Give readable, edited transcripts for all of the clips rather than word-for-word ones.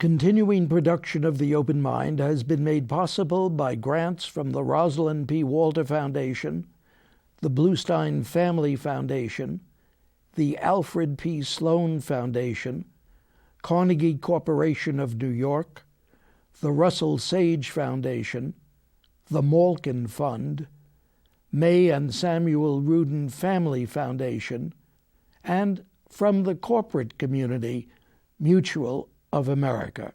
Continuing production of The Open Mind has been made possible by grants from the Rosalind P. Walter Foundation, the Bluestein Family Foundation, the Alfred P. Sloan Foundation, Carnegie Corporation of New York, the Russell Sage Foundation, the Malkin Fund, May and Samuel Rudin Family Foundation, and from the corporate community, Mutual of America.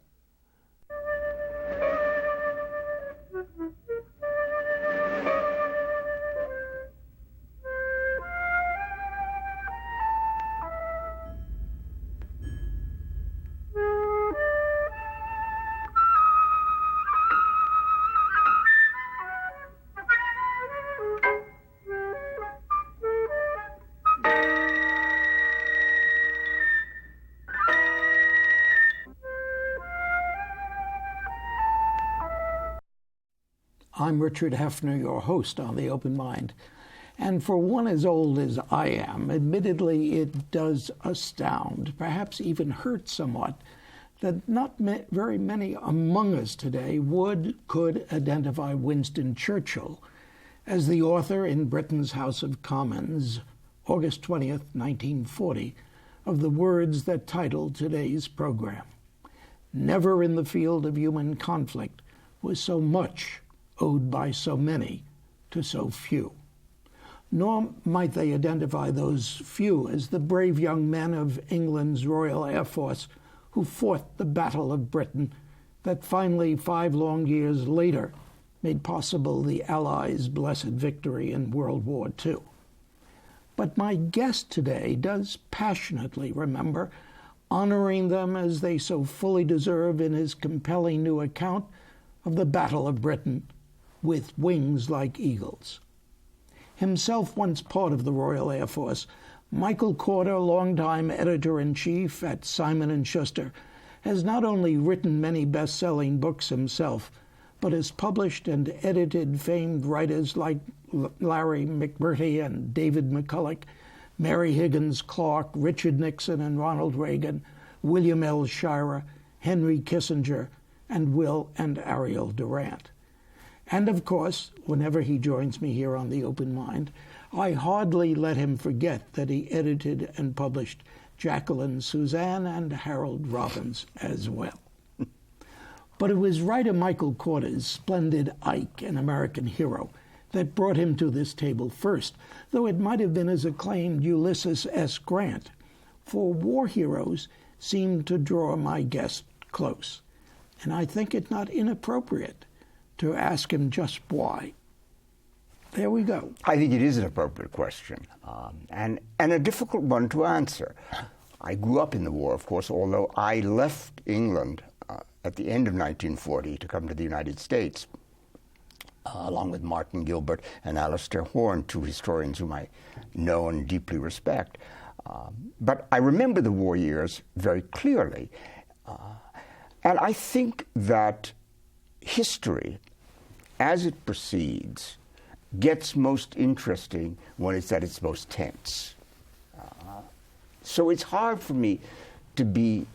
I'm Richard Heffner, your host on The Open Mind. And for one as old as I am, admittedly it does astound, perhaps even hurt somewhat, that not very many among us today could identify Winston Churchill as the author in Britain's House of Commons, August 20th, 1940, of the words that titled today's program. Never in the field of human conflict was so much owed by so many to so few. Nor might they identify those few as the brave young men of England's Royal Air Force who fought the Battle of Britain that finally, 5 long years later, made possible the Allies' blessed victory in World War II. But my guest today does passionately remember, honoring them as they so fully deserve in his compelling new account of the Battle of Britain, with wings like eagles. Himself once part of the Royal Air Force, Michael Korda, longtime editor-in-chief at Simon & Schuster, has not only written many best-selling books himself, but has published and edited famed writers like Larry McMurtry and David McCulloch, Mary Higgins Clark, Richard Nixon and Ronald Reagan, William L. Shirer, Henry Kissinger, and Will and Ariel Durant. And of course, whenever he joins me here on The Open Mind, I hardly let him forget that he edited and published Jacqueline Suzanne and Harold Robbins as well. But it was writer Michael Korda's splendid Ike, an American hero, that brought him to this table first, though it might have been his acclaimed Ulysses S. Grant, for war heroes seem to draw my guest close. And I think it not inappropriate to ask him just why. There we go. I think it is an appropriate question, and a difficult one to answer. I grew up in the war, of course, although I left England at the end of 1940 to come to the United States, along with Martin Gilbert and Alistair Horn, 2 historians whom I know and deeply respect. But I remember the war years very clearly. And I think that history, as it proceeds, gets most interesting when it's at its most tense. So it's hard for me to be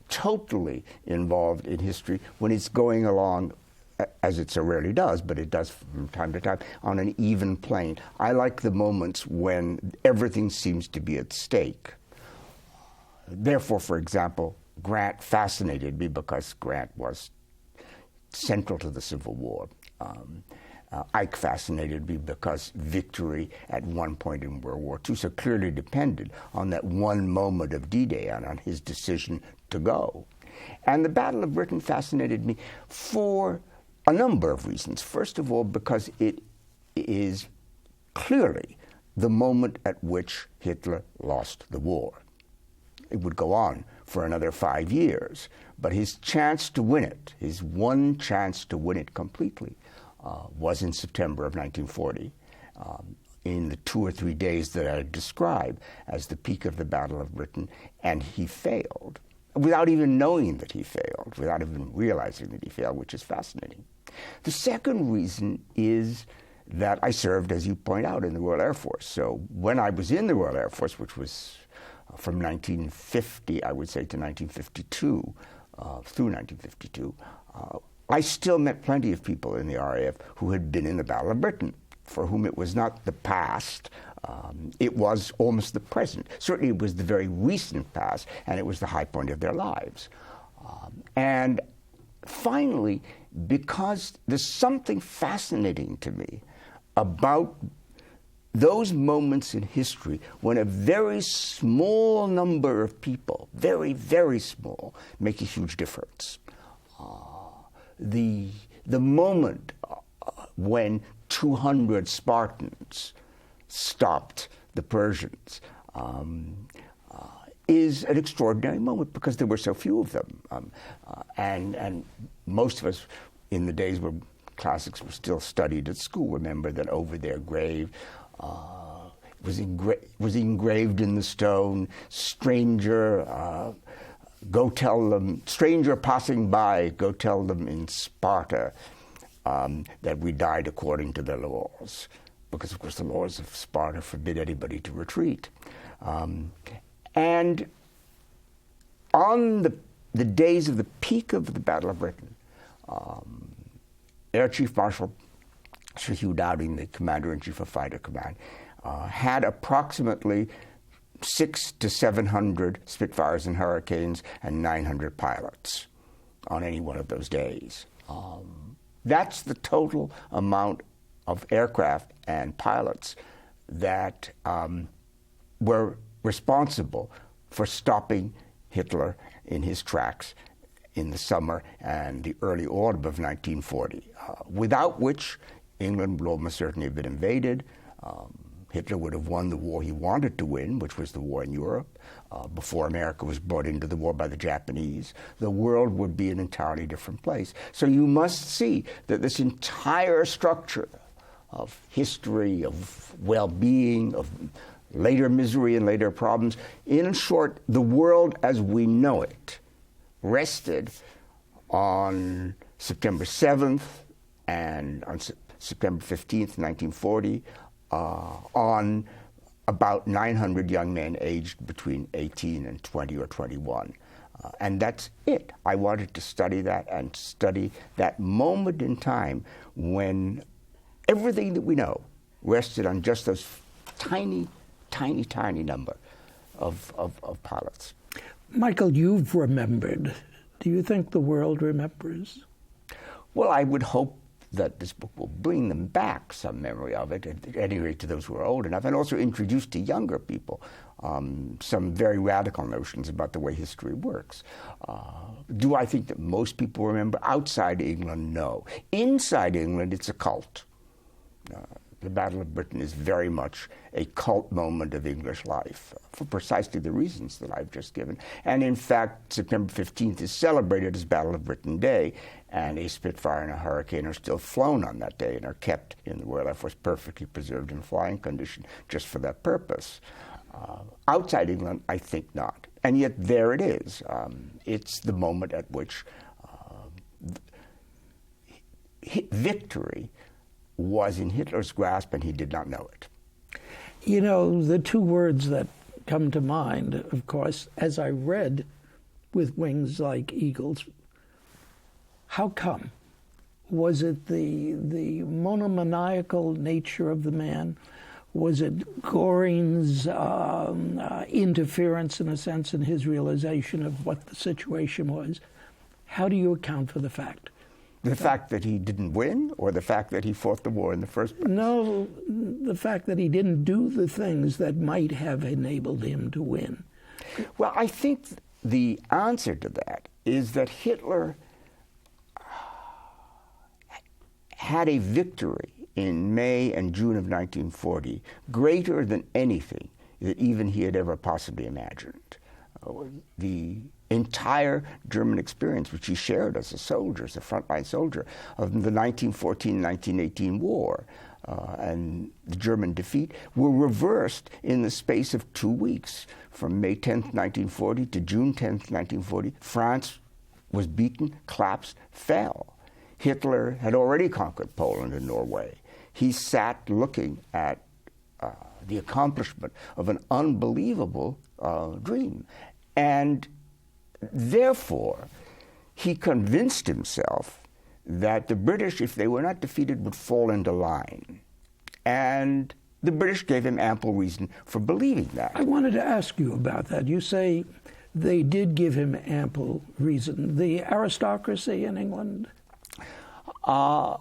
totally involved in history when it's going along, as it so rarely does, but it does from time to time, on an even plane. I like the moments when everything seems to be at stake. Therefore, for example, Grant fascinated me because Grant was central to the Civil War. Ike fascinated me because victory at one point in World War II so clearly depended on that one moment of D-Day and on his decision to go. And the Battle of Britain fascinated me for a number of reasons. First of all, because it is clearly the moment at which Hitler lost the war. It would go on for another 5 years, but his chance to win it, his one chance to win it completely, was in September of 1940, in the 2 or 3 days that I describe as the peak of the Battle of Britain, and he failed, without even knowing that he failed, without even realizing that he failed, which is fascinating. The second reason is that I served, as you point out, in the Royal Air Force. So when I was in the Royal Air Force, which was from 1950, I would say, to 1952, through 1952, I still met plenty of people in the RAF who had been in the Battle of Britain, for whom it was not the past, it was almost the present. Certainly it was the very recent past, and it was the high point of their lives. And finally, because there's something fascinating to me about those moments in history when a very small number of people, very, very small, make a huge difference. The moment when 200 Spartans stopped the Persians is an extraordinary moment because there were so few of them. And most of us in the days where classics were still studied at school remember that over their grave was engraved in the stone, stranger, go tell them, stranger passing by, go tell them in Sparta that we died according to their laws. Because, of course, the laws of Sparta forbid anybody to retreat. And on the days of the peak of the Battle of Britain, Air Chief Marshal Sir Hugh Dowding, the Commander-in-Chief of Fighter Command, had approximately 600 to 700 Spitfires and Hurricanes and 900 pilots on any one of those days. That's the total amount of aircraft and pilots that were responsible for stopping Hitler in his tracks in the summer and the early autumn of 1940, without which England would almost certainly have been invaded. Hitler would have won the war he wanted to win, which was the war in Europe, before America was brought into the war by the Japanese. The world would be an entirely different place. So you must see that this entire structure of history, of well-being, of later misery and later problems, in short, the world as we know it, rested on September 7th and on September 15th, 1940, on about 900 young men aged between 18 and 20 or 21. And that's it. I wanted to study that and study that moment in time when everything that we know rested on just those tiny, tiny, tiny number of pilots. Michael, you've remembered. Do you think the world remembers? Well, I would hope that this book will bring them back some memory of it, at any rate to those who are old enough, and also introduce to younger people some very radical notions about the way history works. Do I think that most people remember? Outside England, no. Inside England, it's a cult. The Battle of Britain is very much a cult moment of English life for precisely the reasons that I've just given. And in fact, September 15th is celebrated as Battle of Britain Day, and a Spitfire and a Hurricane are still flown on that day and are kept in the Royal Air Force perfectly preserved in flying condition just for that purpose. Outside England, I think not. And yet there it is. It's the moment at which victory was in Hitler's grasp, and he did not know it. You know, the two words that come to mind, of course, as I read With Wings Like Eagles, how come? Was it the monomaniacal nature of the man? Was it Goring's interference, in a sense, in his realization of what the situation was? How do you account for the fact? The fact that he didn't win, or the fact that he fought the war in the first place? No, the fact that he didn't do the things that might have enabled him to win. Well, I think the answer to that is that Hitler had a victory in May and June of 1940 greater than anything that even he had ever possibly imagined. The entire German experience, which he shared as a soldier, as a frontline soldier, of the 1914-1918 war and the German defeat, were reversed in the space of 2 weeks. From May 10th, 1940 to June 10th, 1940, France was beaten, collapsed, fell. Hitler had already conquered Poland and Norway. He sat looking at the accomplishment of an unbelievable dream. And therefore, he convinced himself that the British, if they were not defeated, would fall into line. And the British gave him ample reason for believing that. I wanted to ask you about that. You say they did give him ample reason. The aristocracy in England? Well,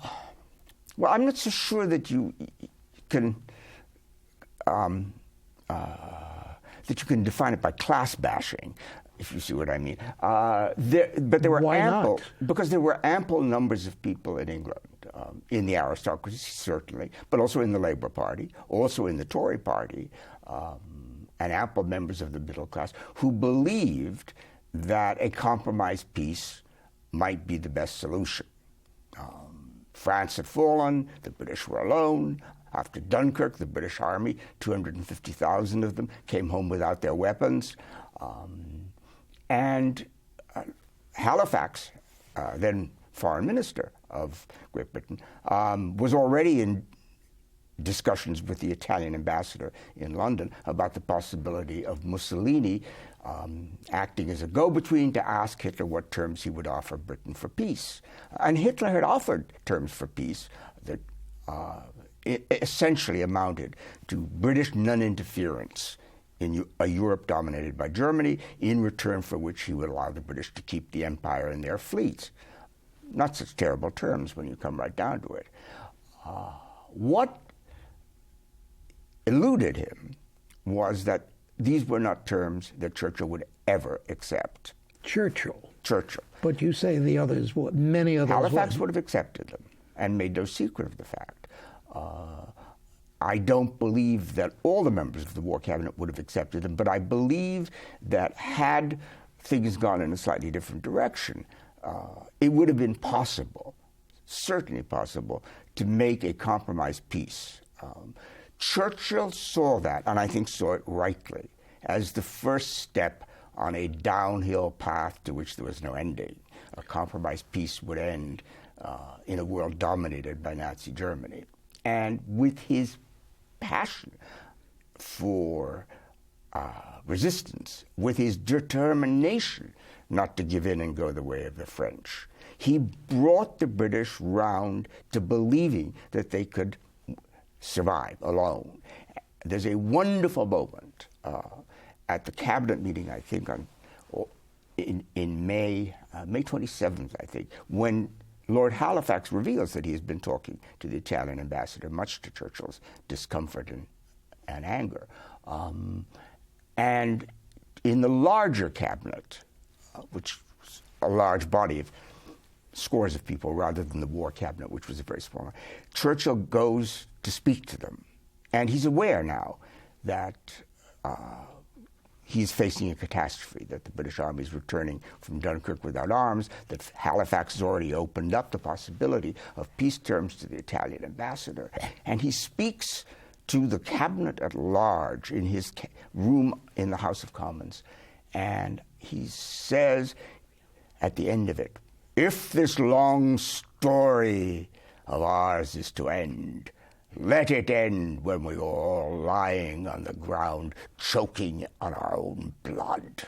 I'm not so sure that you can define it by class bashing, if you see what I mean. But there were Why ample, not? because there were ample numbers of people in England, in the aristocracy certainly, but also in the Labour Party, also in the Tory Party, and ample members of the middle class who believed that a compromise peace might be the best solution. France had fallen, the British were alone. After Dunkirk, the British Army, 250,000 of them, came home without their weapons. And Halifax, then Foreign Minister of Great Britain, was already in discussions with the Italian ambassador in London about the possibility of Mussolini acting as a go-between to ask Hitler what terms he would offer Britain for peace. And Hitler had offered terms for peace that essentially amounted to British non-interference in a Europe dominated by Germany, in return for which he would allow the British to keep the empire and their fleets. Not such terrible terms when you come right down to it. What eluded him was that these were not terms that Churchill would ever accept. Churchill. But you say the others would, many others Halifax would have accepted them and made no secret of the fact. I don't believe that all the members of the War Cabinet would have accepted them, but I believe that had things gone in a slightly different direction, it would have been possible, certainly possible, to make a compromise peace. Churchill saw that, and I think saw it rightly, as the first step on a downhill path to which there was no ending. A compromise peace would end in a world dominated by Nazi Germany. And with his passion for resistance, with his determination not to give in and go the way of the French, he brought the British round to believing that they could survive alone. There's a wonderful moment at the cabinet meeting, I think, in May 27th, I think, when Lord Halifax reveals that he has been talking to the Italian ambassador, much to Churchill's discomfort and anger. And in the larger cabinet, which was a large body of scores of people rather than the War Cabinet, which was a very small one, Churchill goes to speak to them. And he's aware now that he's facing a catastrophe, that the British Army is returning from Dunkirk without arms, that Halifax has already opened up the possibility of peace terms to the Italian ambassador. And he speaks to the cabinet at large in his room in the House of Commons. And he says at the end of it, "If this long story of ours is to end, let it end when we are all lying on the ground, choking on our own blood."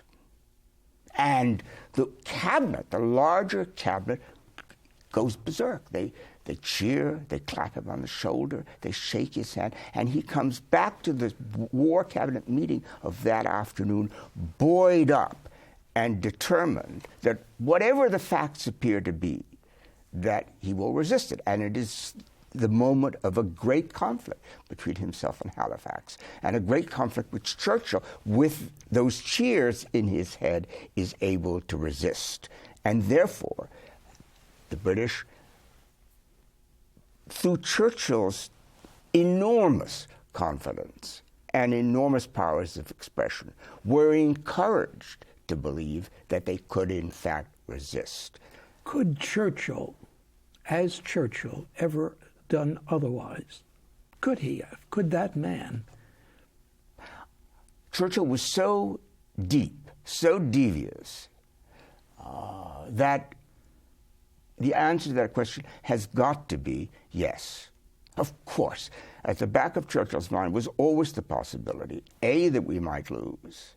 And the cabinet, the larger cabinet, goes berserk. They cheer, they clap him on the shoulder, they shake his hand, and he comes back to the War Cabinet meeting of that afternoon, buoyed up and determined that whatever the facts appear to be, that he will resist it. And it is the moment of a great conflict between himself and Halifax, and a great conflict which Churchill, with those cheers in his head, is able to resist. And therefore, the British, through Churchill's enormous confidence and enormous powers of expression, were encouraged to believe that they could, in fact, resist. Could Churchill, has Churchill ever done otherwise? Could he have? Could that man? Churchill was so deep, so devious, that the answer to that question has got to be yes. Of course, at the back of Churchill's mind was always the possibility, A, that we might lose,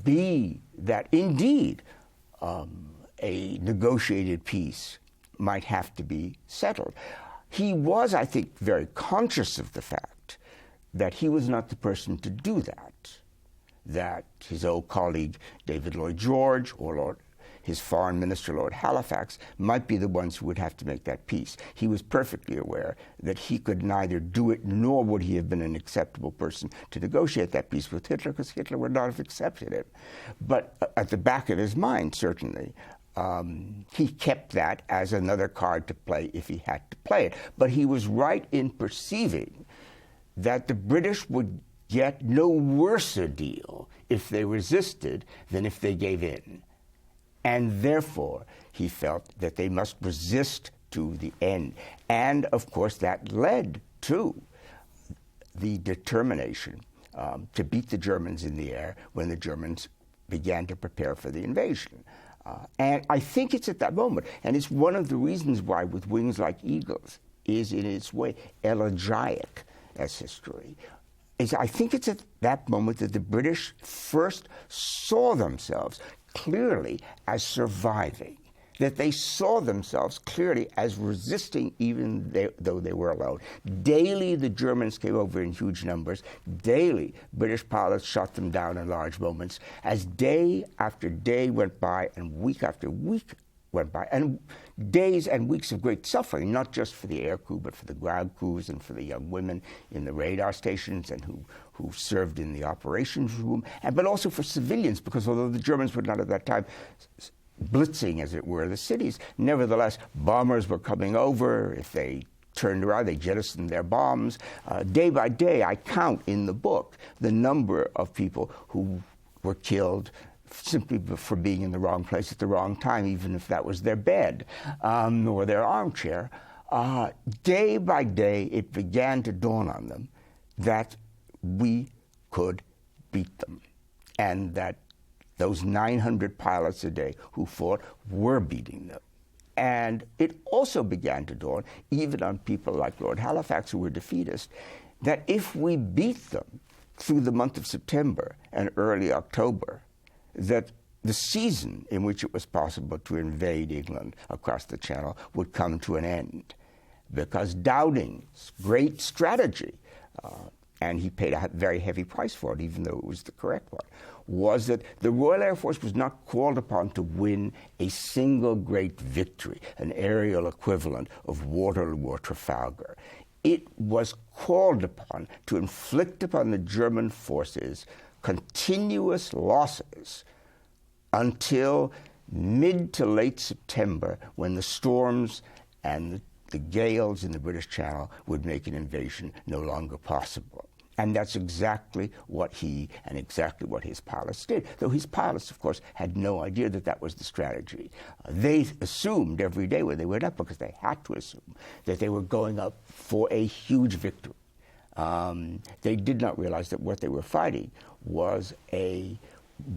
B, that indeed a negotiated peace might have to be settled. He was, I think, very conscious of the fact that he was not the person to do that his old colleague David Lloyd George or his foreign minister, Lord Halifax, might be the ones who would have to make that peace. He was perfectly aware that he could neither do it nor would he have been an acceptable person to negotiate that peace with Hitler, because Hitler would not have accepted it. But at the back of his mind, certainly, he kept that as another card to play if he had to play it. But he was right in perceiving that the British would get no worse a deal if they resisted than if they gave in. And therefore, he felt that they must resist to the end. And, of course, that led to the determination to beat the Germans in the air when the Germans began to prepare for the invasion. And I think it's at that moment, and it's one of the reasons why With Wings Like Eagles is, in its way, elegiac as history. I think it's at that moment that the British first saw themselves clearly as surviving, that they saw themselves clearly as resisting even though they were alone. Daily, the Germans came over in huge numbers. Daily, British pilots shot them down in large moments. As day after day went by and week after week went by, and days and weeks of great suffering, not just for the air crew, but for the ground crews and for the young women in the radar stations and who served in the operations room, but also for civilians, because although the Germans were not at that time blitzing, as it were, the cities, nevertheless, bombers were coming over. If they turned around, they jettisoned their bombs. Day by day, I count in the book the number of people who were killed simply for being in the wrong place at the wrong time, even if that was their bed or their armchair. Day by day, it began to dawn on them that we could beat them, and that those 900 pilots a day who fought were beating them. And it also began to dawn, even on people like Lord Halifax, who were defeatists, that if we beat them through the month of September and early October, that the season in which it was possible to invade England across the Channel would come to an end. Because Downing's great strategy, and he paid a very heavy price for it, even though it was the correct one, was that the Royal Air Force was not called upon to win a single great victory, an aerial equivalent of Waterloo or Trafalgar. It was called upon to inflict upon the German forces continuous losses until mid to late September, when the storms and the gales in the British Channel would make an invasion no longer possible. And that's exactly what he and exactly what his pilots did, though his pilots, of course, had no idea that that was the strategy. They assumed every day when they went up, because they had to assume, that they were going up for a huge victory. They did not realize that what they were fighting was a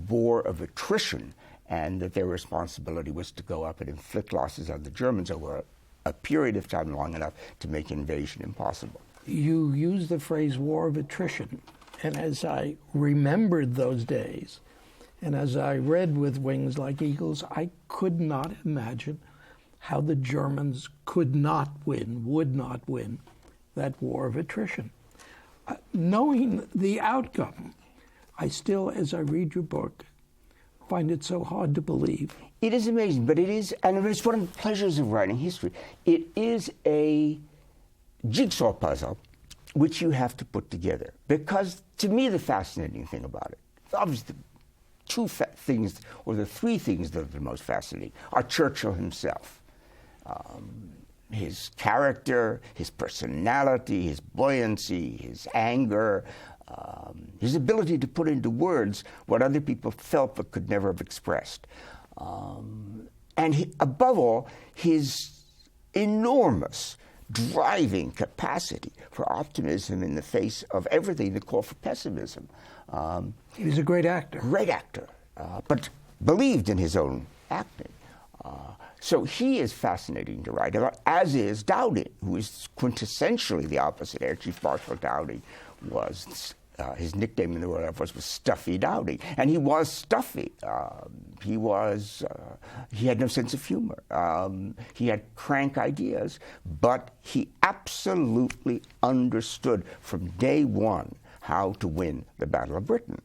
war of attrition, and that their responsibility was to go up and inflict losses on the Germans over a period of time long enough to make invasion impossible. You use the phrase war of attrition, and as I remembered those days, and as I read With Wings Like Eagles, I could not imagine how the Germans could not win, would not win, that war of attrition. Knowing the outcome, I still, as I read your book, find it so hard to believe. It is amazing, but it is, and it's one of the pleasures of writing history. It is a jigsaw puzzle which you have to put together. Because to me, the fascinating thing about it, obviously the things, or the three things that are the most fascinating, are Churchill himself. His character, his personality, his buoyancy, his anger, his ability to put into words what other people felt but could never have expressed. And above all, his enormous driving capacity for optimism in the face of everything that called for pessimism. He was a great actor. Great actor, but believed in his own acting. So he is fascinating to write about, as is Dowding, who is quintessentially the opposite. Air Chief Marshal Dowding was, his nickname in the Royal Air Force was Stuffy Dowding, and he was stuffy. He had no sense of humor. He had crank ideas, but he absolutely understood from day one how to win the Battle of Britain.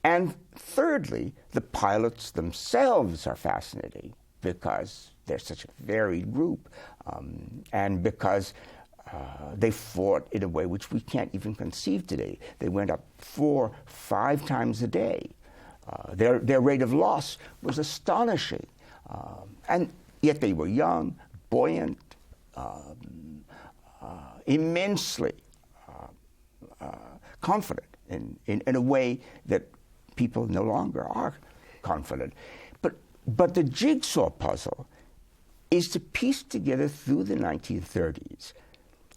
And thirdly, the pilots themselves are fascinating because they're such a varied group, and because they fought in a way which we can't even conceive today. They went up 4-5 times a day. Their rate of loss was astonishing. And yet they were young, buoyant, immensely confident in a way that people no longer are confident. But the jigsaw puzzle is to piece together through the 1930s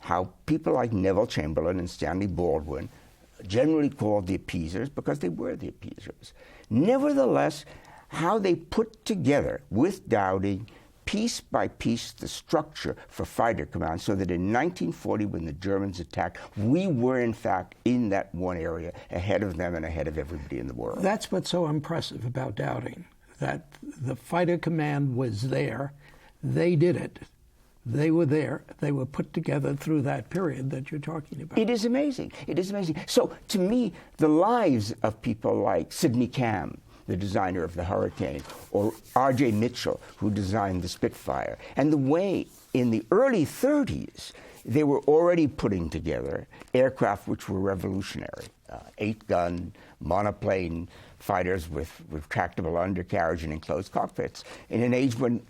how people like Neville Chamberlain and Stanley Baldwin, generally called the appeasers because they were the appeasers, nevertheless, how they put together, with Dowding, piece by piece, the structure for fighter command, so that in 1940, when the Germans attacked, we were, in fact, in that one area, ahead of them and ahead of everybody in the world. That's what's so impressive about Dowding, that the fighter command was there. They did it. They were there. They were put together through that period that you're talking about. It is amazing. It is amazing. So, to me, the lives of people like Sidney Cam, the designer of the Hurricane, or R.J. Mitchell, who designed the Spitfire, and the way in the early 30s they were already putting together aircraft which were revolutionary, 8-gun monoplane fighters with retractable undercarriage and enclosed cockpits, in an age when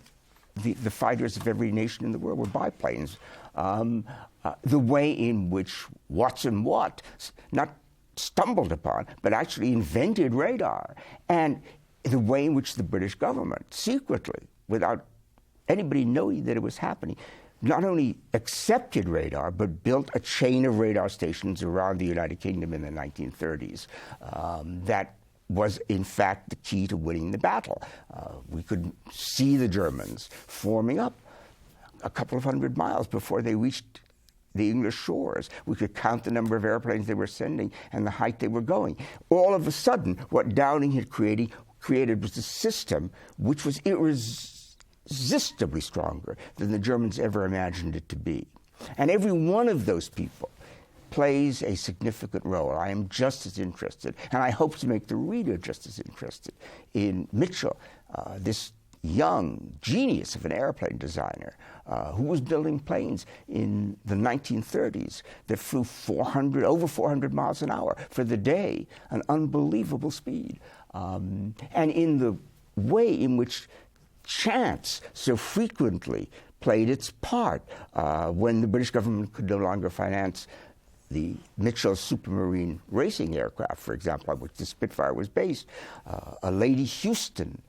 the fighters of every nation in the world were biplanes. The way in which Watson Watt not stumbled upon, but actually invented radar, and the way in which the British government, secretly, without anybody knowing that it was happening, not only accepted radar, but built a chain of radar stations around the United Kingdom in the 1930s that was, in fact, the key to winning the battle. We could see the Germans forming up a couple of 100 miles before they reached the English shores. We could count the number of airplanes they were sending and the height they were going. All of a sudden, what Dowding had created was a system which was irresistibly stronger than the Germans ever imagined it to be. And every one of those people plays a significant role. I am just as interested, and I hope to make the reader just as interested, in Mitchell, this young genius of an airplane designer who was building planes in the 1930s that flew over 400 miles an hour for the day, an unbelievable speed. And in the way in which chance so frequently played its part when the British government could no longer finance the Mitchell Supermarine racing aircraft, for example, on which the Spitfire was based. A Lady Houston,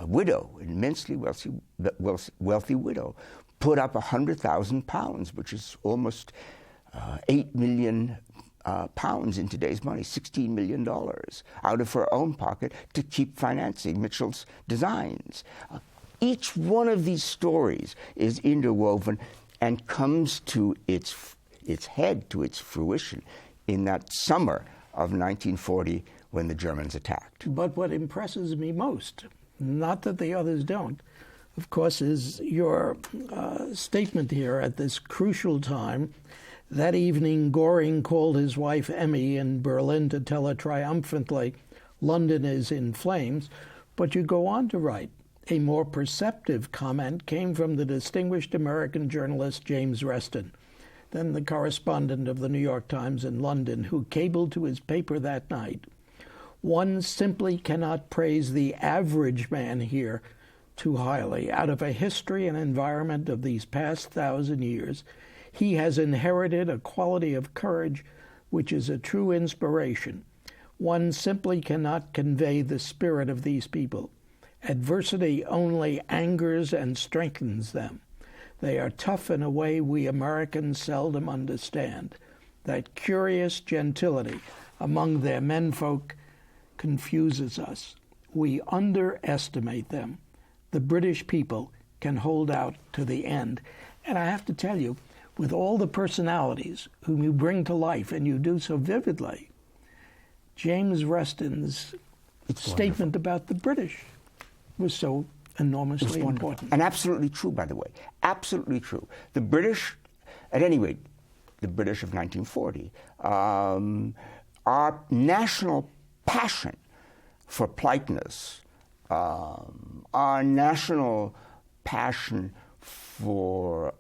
widow, an immensely wealthy widow, put up £100,000, which is almost 8 million pounds in today's money, $16 million, out of her own pocket to keep financing Mitchell's designs. Each one of these stories is interwoven and comes to its head, to its fruition, in that summer of 1940 when the Germans attacked. But what impresses me most, not that the others don't, of course, is your statement here at this crucial time. That evening, Goring called his wife Emmy in Berlin to tell her triumphantly, "London is in flames." But you go on to write, a more perceptive comment came from the distinguished American journalist James Reston, then the correspondent of the New York Times in London, who cabled to his paper that night, "One simply cannot praise the average man here too highly. Out of a history and environment of these past 1,000 years, he has inherited a quality of courage which is a true inspiration. One simply cannot convey the spirit of these people. Adversity only angers and strengthens them. They are tough in a way we Americans seldom understand. That curious gentility among their menfolk confuses us. We underestimate them. The British people can hold out to the end." And I have to tell you, with all the personalities whom you bring to life, and you do so vividly, James Reston's statement about the British was so enormously important. And absolutely true, by the way. Absolutely true. The British, at any rate, the British of 1940, our national passion for politeness, our national passion for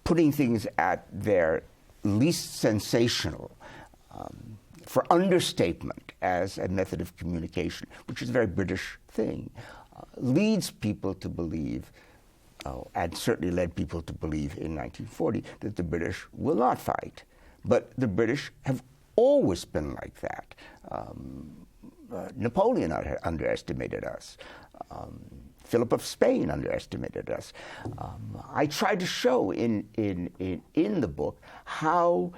putting things at their least sensational, for understatement as a method of communication, which is a very British thing, leads people to believe, and certainly led people to believe in 1940, that the British will not fight. But the British have always been like that. Napoleon underestimated us. Philip of Spain underestimated us. I tried to show in the book how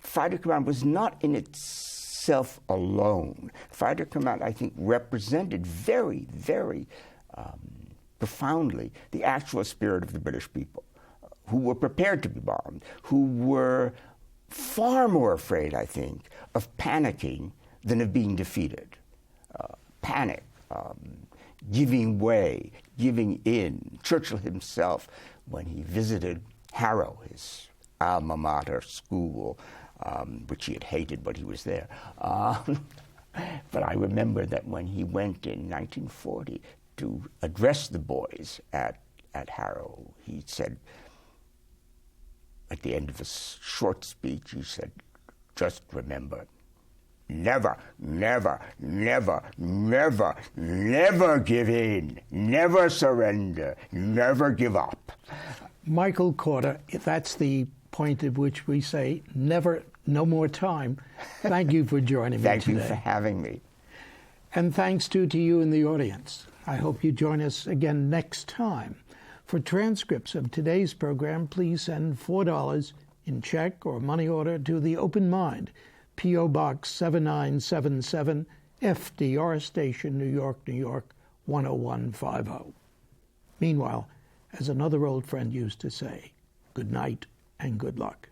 Fighter Command was not in itself alone. Fighter Command, I think, represented very, very profoundly the actual spirit of the British people, who were prepared to be bombed, who were far more afraid, I think, of panicking than of being defeated. Panic, giving way, giving in. Churchill himself, when he visited Harrow, his alma mater school, which he had hated, but he was there. But I remember that when he went in 1940 to address the boys at Harrow, he said, at the end of a short speech, he said, "Just remember, never, never, never, never, never give in, never surrender, never give up." Michael Korda, that's the point at which we say, never, no more time. Thank you for joining me today. Thank you for having me. And thanks to you in the audience. I hope you join us again next time. For transcripts of today's program, please send $4 in check or money order to the Open Mind, P.O. Box 7977, FDR Station, New York, New York, 10150. Meanwhile, as another old friend used to say, good night and good luck.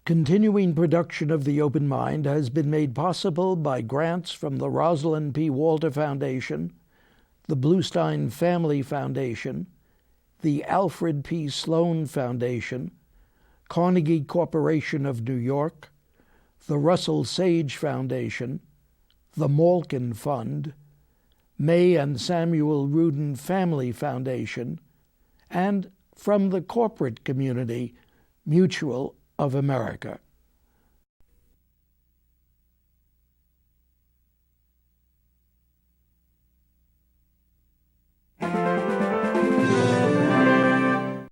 Continuing production of The Open Mind has been made possible by grants from the Rosalind P. Walter Foundation, the Bluestein Family Foundation, the Alfred P. Sloan Foundation, Carnegie Corporation of New York, the Russell Sage Foundation, the Malkin Fund, May and Samuel Rudin Family Foundation, and from the corporate community, Mutual of America.